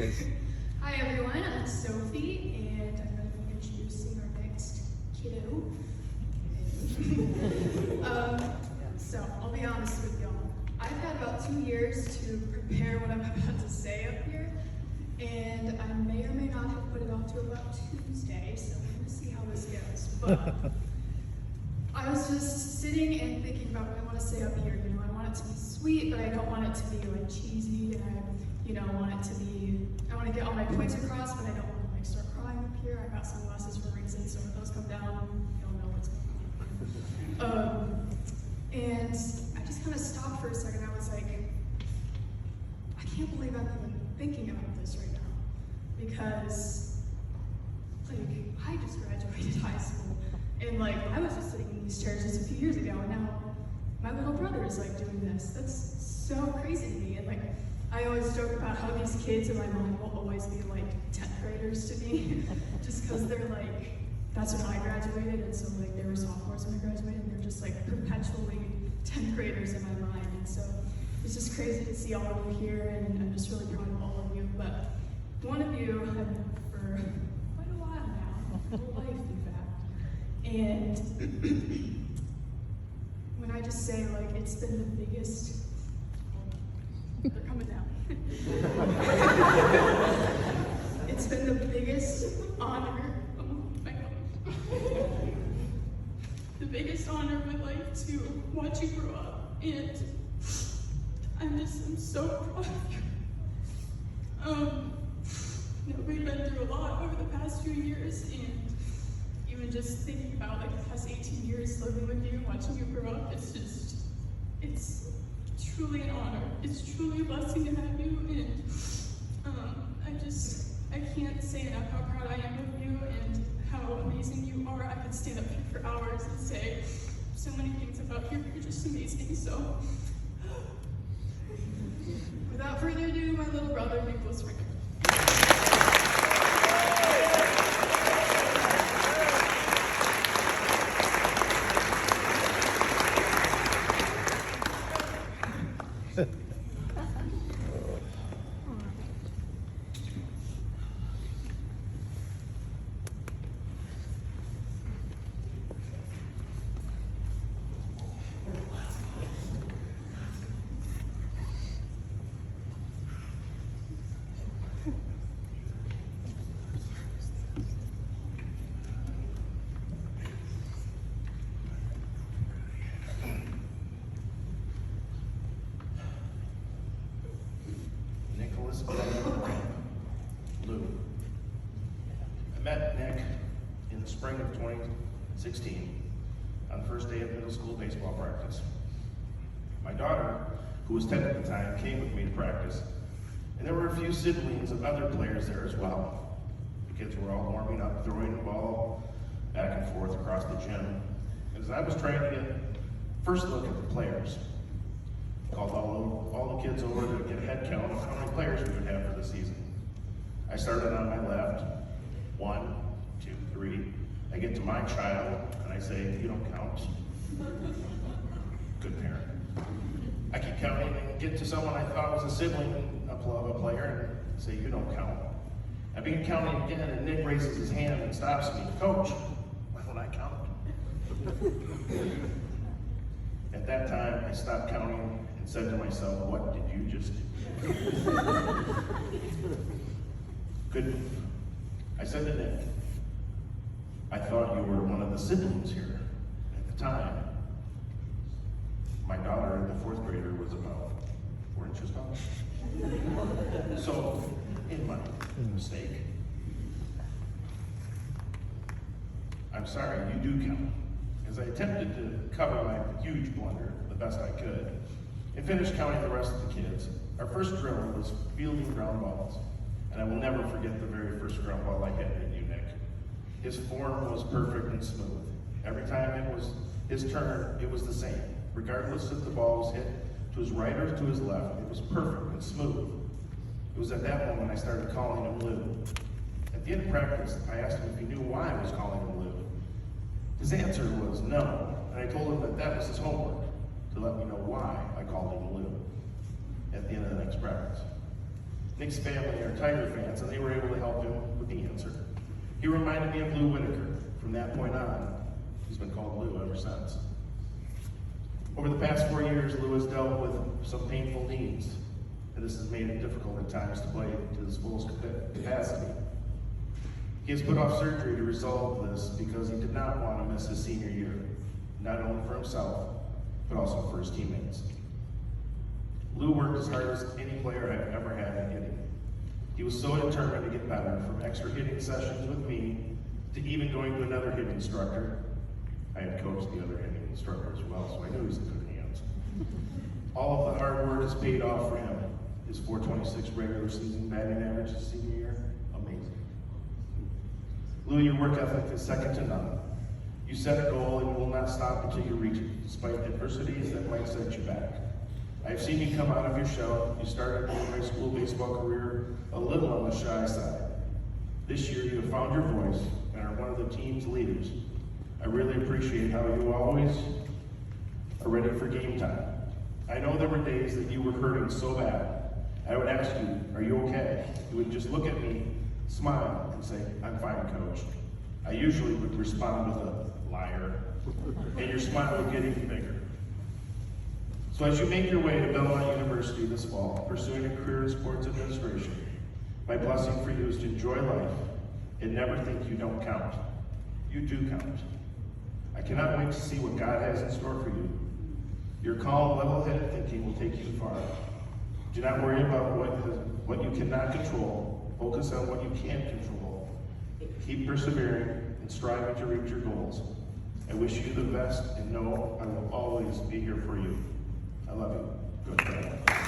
Yes. Hi everyone, I'm Sophie, and I'm going to be introducing our next kiddo. So, I'll be honest with y'all. I've had about 2 years to prepare what I'm about to say up here, and I may or may not have put it off to about Tuesday, so we're going to see how this goes. But I was just sitting and thinking about what I want to say up here. You know, I want it to be sweet, but I don't want it to be like cheesy, and I want it to be, I want to get all my points across, but I don't want to like start crying up here. I got sunglasses for a reason, so when those come down, you'll know what's going on. And I just kind of stopped for a second. I was like, I can't believe I'm even thinking about this right now, because like I just graduated high school, and like I was just sitting in these chairs just a few years ago, and now my little brother is like doing this. That's so crazy to me. And like I always joke about how these kids in my mind will always be like 10th graders to me, just because they're like, that's when I graduated, and so like they were sophomores when I graduated, and they're just like perpetually 10th graders in my mind. And so it's just crazy to see all of you here, and I'm just really proud of all of you. But one of you I've known for quite a while now, my whole life in fact. And when I just say like it's been the biggest, they're coming down. It's been the biggest honor, oh my God. The biggest honor of my life to watch you grow up, and I'm so proud of you. We've been through a lot over the past few years, and even just thinking about like the past 18 years living with you, watching you grow up, it's truly an honor. It's truly a blessing to have you, and I can't say enough how proud I am of you and how amazing you are. I could stand up here for hours and say so many things about you. You're just amazing. So, without further ado, my little brother, Nicholas Rickard. Lou. I met Nick in the spring of 2016 on the first day of middle school baseball practice. My daughter, who was 10 at the time, came with me to practice, and there were a few siblings of other players there as well. The kids were all warming up, throwing the ball back and forth across the gym. As I was trying to get first look at the players, called all the kids over to get a head count of how many players we would have for the season. I started on my left, 1, 2, 3. I get to my child, and I say, you don't count. Good parent. I keep counting and get to someone I thought was a sibling of a player and say, you don't count. I begin counting again, and Nick raises his hand and stops me. Coach, why don't I count? At that time, I stopped counting and said to myself, what did you just do? Good. I said to Nick, I thought you were one of the siblings here. At the time, my daughter, the 4th grader, was about 4 inches tall. So, in my mistake, I'm sorry, you do count. As I attempted to cover my huge blunder the best I could, and finished counting the rest of the kids, our first drill was fielding ground balls. And I will never forget the very first ground ball I hit at you, Nick. His form was perfect and smooth. Every time it was his turn, it was the same. Regardless if the ball was hit to his right or to his left, it was perfect and smooth. It was at that moment I started calling him Lou. At the end of practice, I asked him if he knew why I was calling him Lou. His answer was no, and I told him that that was his homework, to let me know why I called him Lou at the end of the next practice. Nick's family are Tiger fans, and they were able to help him with the answer. He reminded me of Lou Whitaker. From that point on, he's been called Lou ever since. Over the past 4 years, Lou has dealt with some painful knees, and this has made it difficult at times to play to his fullest capacity. He has put off surgery to resolve this because he did not want to miss his senior year, not only for himself, but also for his teammates. Lou worked as hard as any player I've ever had in hitting. He was so determined to get better, from extra hitting sessions with me to even going to another hitting instructor. I had coached the other hitting instructor as well, so I knew he was in good hands. All of the hard work has paid off for him. His .426 regular season batting average his senior year, amazing. Lou, your work ethic is second to none. You set a goal and you will not stop until you reach it, despite adversities that might set you back. I've seen you come out of your shell. You started your high school baseball career a little on the shy side. This year you have found your voice and are one of the team's leaders. I really appreciate how you always are ready for game time. I know there were days that you were hurting so bad. I would ask you, are you okay? You would just look at me, smile, and say, I'm fine, coach. I usually would respond with a liar, and your smile would get even bigger. So as you make your way to Belmont University this fall, pursuing a career in sports administration, my blessing for you is to enjoy life and never think you don't count. You do count. I cannot wait to see what God has in store for you. Your calm, level-headed thinking will take you far. Do not worry about what you cannot control. Focus on what you can control. Keep persevering and striving to reach your goals. I wish you the best and know I will always be here for you. I love you. Good job.